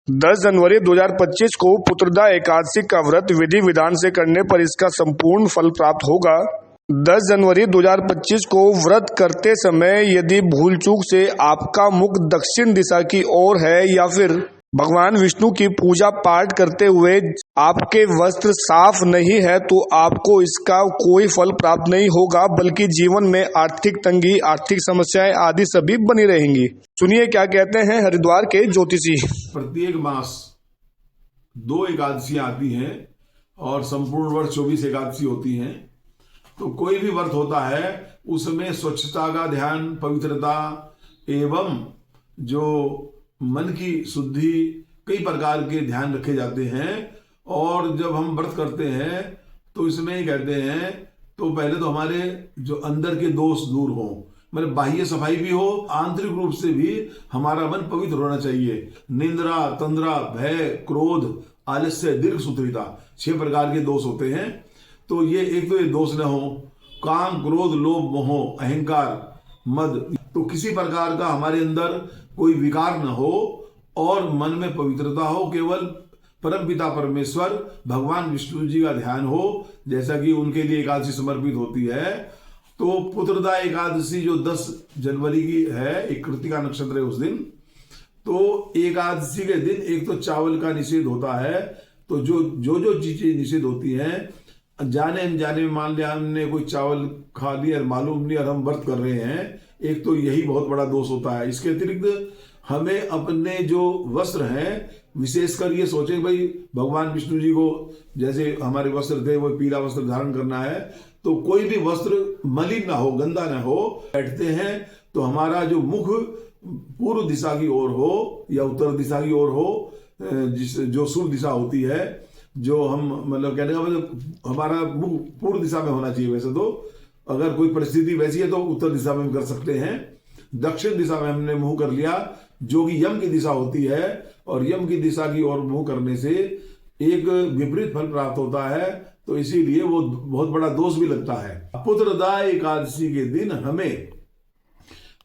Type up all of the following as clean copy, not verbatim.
10 जनवरी 2025 को पुत्रदा एकादशी का व्रत विधि विधान से करने पर इसका संपूर्ण फल प्राप्त होगा। 10 जनवरी 2025 को व्रत करते समय यदि भूल चूक से आपका मुख दक्षिण दिशा की ओर है या फिर भगवान विष्णु की पूजा पाठ करते हुए आपके वस्त्र साफ नहीं है तो आपको इसका कोई फल प्राप्त नहीं होगा, बल्कि जीवन में आर्थिक तंगी, आर्थिक समस्याएं आदि सभी बनी रहेंगी। सुनिए क्या कहते हैं हरिद्वार के ज्योतिषी। प्रत्येक मास 2 एकादशियां आती हैं और संपूर्ण वर्ष 24 एकादशी होती हैं। तो कोई भी व्रत होता है उसमें स्वच्छता का ध्यान, पवित्रता एवं जो मन की शुद्धि, कई प्रकार के ध्यान रखे जाते हैं। और जब हम व्रत करते हैं तो इसमें ही कहते हैं तो पहले तो हमारे जो अंदर के दोष दूर हो, मतलब बाह्य सफाई भी हो, आंतरिक रूप से भी हमारा मन पवित्र होना चाहिए। निंद्रा, तंद्रा, भय, क्रोध, आलस्य, दीर्घ सूत्रिता 6 प्रकार के दोष होते हैं। तो ये एक तो ये दोष न हो, काम, क्रोध, लोभ, मोह, अहंकार, मद, तो किसी प्रकार का हमारे अंदर कोई विकार न हो और मन में पवित्रता हो, केवल परम पिता परमेश्वर भगवान विष्णु जी का ध्यान हो, जैसा कि उनके लिए एकादशी समर्पित होती है। तो पुत्रदा एकादशी जो 10 जनवरी की है, एक कृतिका नक्षत्र है उस दिन। तो एकादशी के दिन एक तो चावल का निषेध होता है। तो जो चीजें निषेध होती हैं, जाने अनजाने में मान लिया हमने कोई चावल खा लिया, मालूम नहीं और हम व्रत कर रहे हैं, एक तो यही बहुत बड़ा दोष होता है। इसके अतिरिक्त हमें अपने जो वस्त्र हैं, विशेषकर ये सोचे भाई भगवान विष्णु जी को जैसे हमारे वस्त्र थे वो पीला वस्त्र धारण करना है, तो कोई भी वस्त्र मलिन ना हो, गंदा ना हो। बैठते हैं तो हमारा जो मुख पूर्व दिशा की ओर हो या उत्तर दिशा की ओर हो, जो शुभ दिशा होती है, जो हम मतलब कहने का मतलब हमारा मुख पूर्व दिशा में होना चाहिए। वैसे तो अगर कोई परिस्थिति वैसी है तो उत्तर दिशा में कर सकते हैं। दक्षिण दिशा में हमने मुंह कर लिया, जो कि यम की दिशा होती है, और यम की दिशा की ओर मुंह करने से एक विपरीत फल प्राप्त होता है। तो इसीलिए वो बहुत बड़ा दोष भी लगता है। पुत्रदा एकादशी के दिन हमें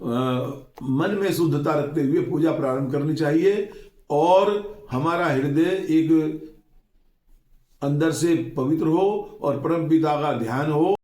मन में शुद्धता रखते हुए पूजा प्रारंभ करनी चाहिए और हमारा हृदय एक अंदर से पवित्र हो और परम पिता का ध्यान हो।